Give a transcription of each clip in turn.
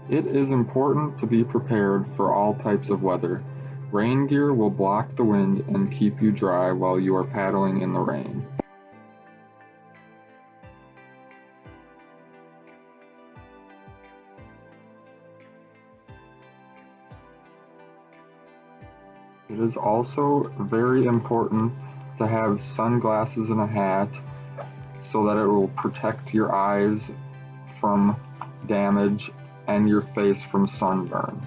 It is important to be prepared for all types of weather. Rain gear will block the wind and keep you dry while you are paddling in the rain. It is also very important to have sunglasses and a hat so that it will protect your eyes from damage and your face from sunburn.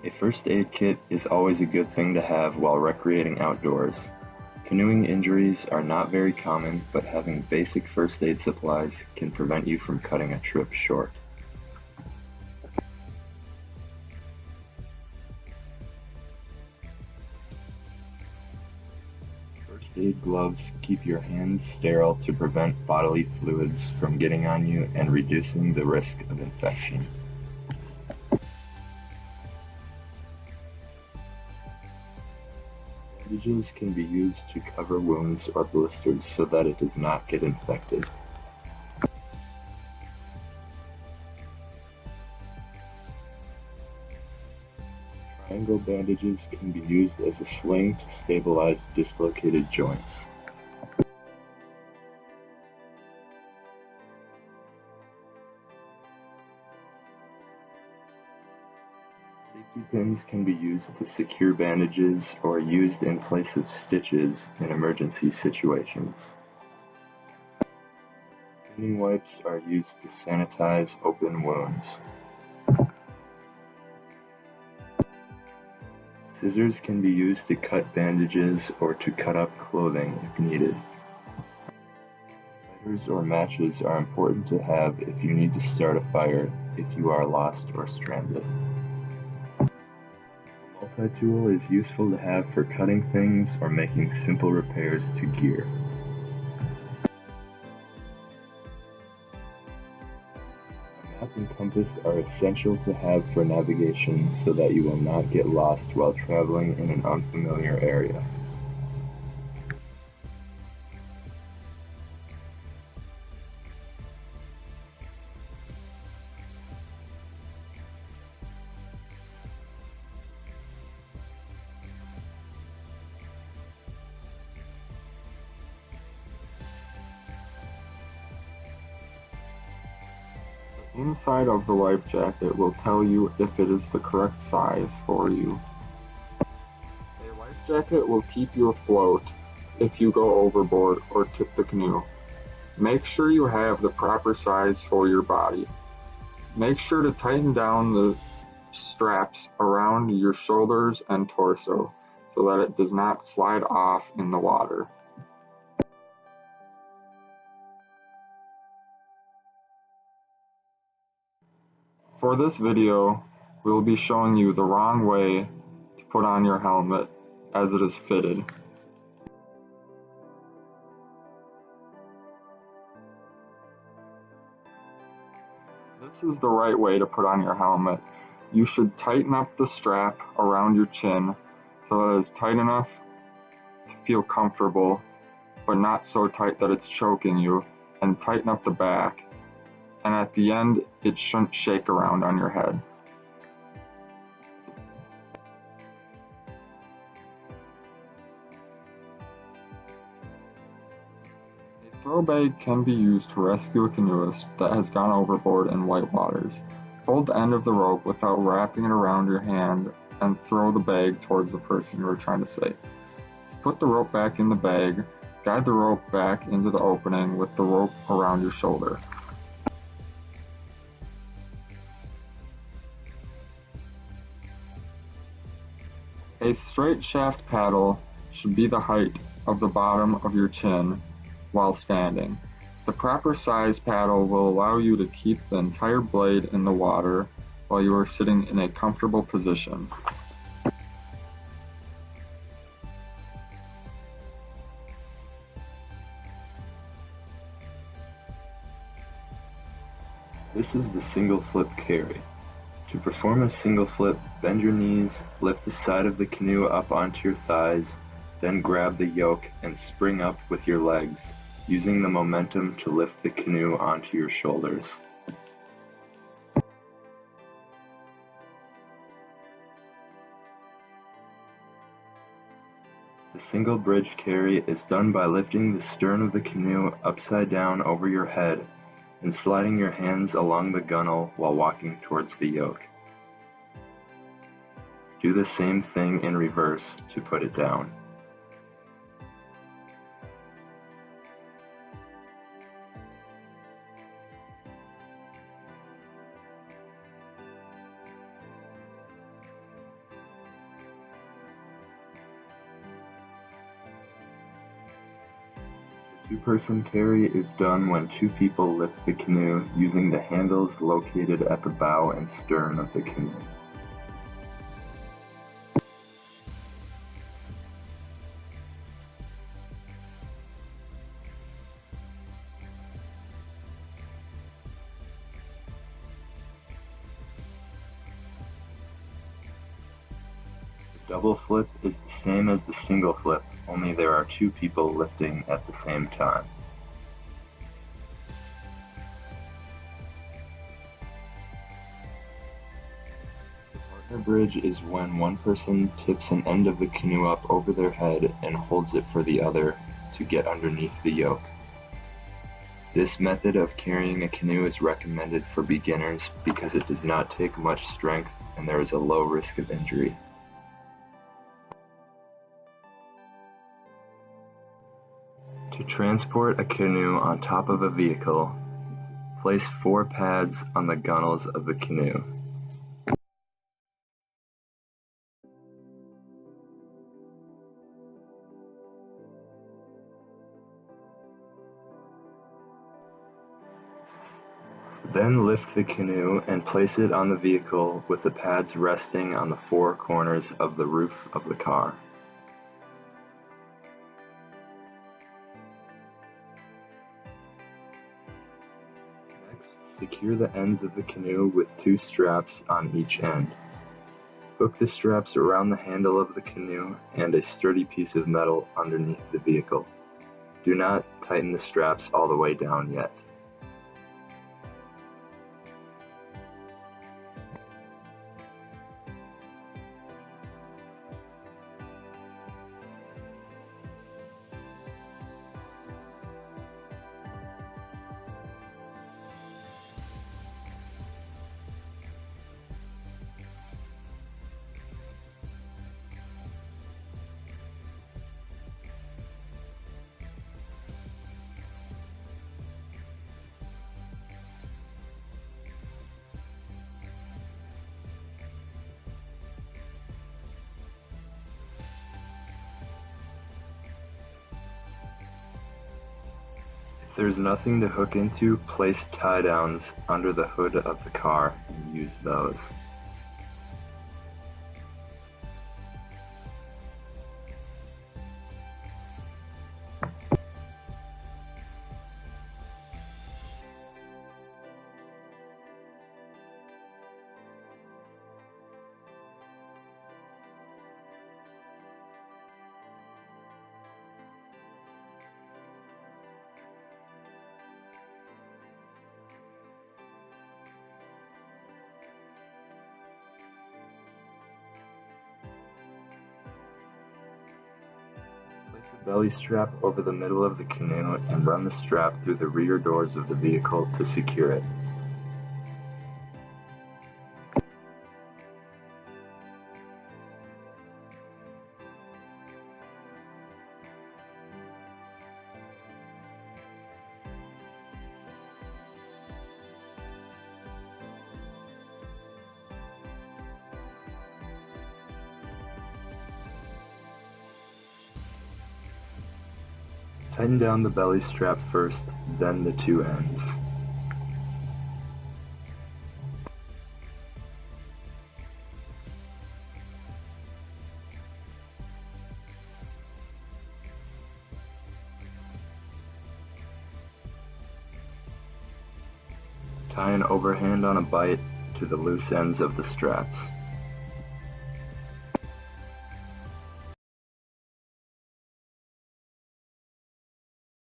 A first aid kit is always a good thing to have while recreating outdoors. Canoeing injuries are not very common, but having basic first aid supplies can prevent you from cutting a trip short. First aid gloves keep your hands sterile to prevent bodily fluids from getting on you and reducing the risk of infection. Bandages can be used to cover wounds or blisters so that it does not get infected. Triangle bandages can be used as a sling to stabilize dislocated joints. Safety pins can be used to secure bandages or used in place of stitches in emergency situations. Cleaning wipes are used to sanitize open wounds. Scissors can be used to cut bandages or to cut up clothing if needed. Lighters or matches are important to have if you need to start a fire if you are lost or stranded. A multi-tool is useful to have for cutting things or making simple repairs to gear. A map and compass are essential to have for navigation so that you will not get lost while traveling in an unfamiliar area. The inside of the life jacket will tell you if it is the correct size for you. A life jacket will keep you afloat if you go overboard or tip the canoe. Make sure you have the proper size for your body. Make sure to tighten down the straps around your shoulders and torso so that it does not slide off in the water. For this video, we will be showing you the wrong way to put on your helmet as it is fitted. This is the right way to put on your helmet. You should tighten up the strap around your chin so that it's tight enough to feel comfortable, but not so tight that it's choking you, and tighten up the back. And at the end, it shouldn't shake around on your head. A throw bag can be used to rescue a canoeist that has gone overboard in white waters. Fold the end of the rope without wrapping it around your hand and throw the bag towards the person you are trying to save. Put the rope back in the bag, guide the rope back into the opening with the rope around your shoulder. A straight shaft paddle should be the height of the bottom of your chin while standing. The proper size paddle will allow you to keep the entire blade in the water while you are sitting in a comfortable position. This is the single flip carry. To perform a single flip, bend your knees, lift the side of the canoe up onto your thighs, then grab the yoke and spring up with your legs. using the momentum to lift the canoe onto your shoulders. The single bridge carry is done by lifting the stern of the canoe upside down over your head and sliding your hands along the gunwale while walking towards the yoke. Do the same thing in reverse to put it down. The two-person carry is done when two people lift the canoe using the handles located at the bow and stern of the canoe. The double flip is the same as the single flip, only there are two people lifting at the same time. The partner bridge is when one person tips an end of the canoe up over their head and holds it for the other to get underneath the yoke. This method of carrying a canoe is recommended for beginners because it does not take much strength and there is a low risk of injury. To transport a canoe on top of a vehicle, place 4 pads on the gunwales of the canoe. Then lift the canoe and place it on the vehicle with the pads resting on the 4 corners of the roof of the car. Next, secure the ends of the canoe with 2 straps on each end. Hook the straps around the handle of the canoe and a sturdy piece of metal underneath the vehicle. Do not tighten the straps all the way down yet. If there's nothing to hook into, place tie-downs under the hood of the car and use those. Place a belly strap over the middle of the canoe and run the strap through the rear doors of the vehicle to secure it. Tighten down the belly strap first, then the 2 ends. Tie an overhand on a bight to the loose ends of the straps.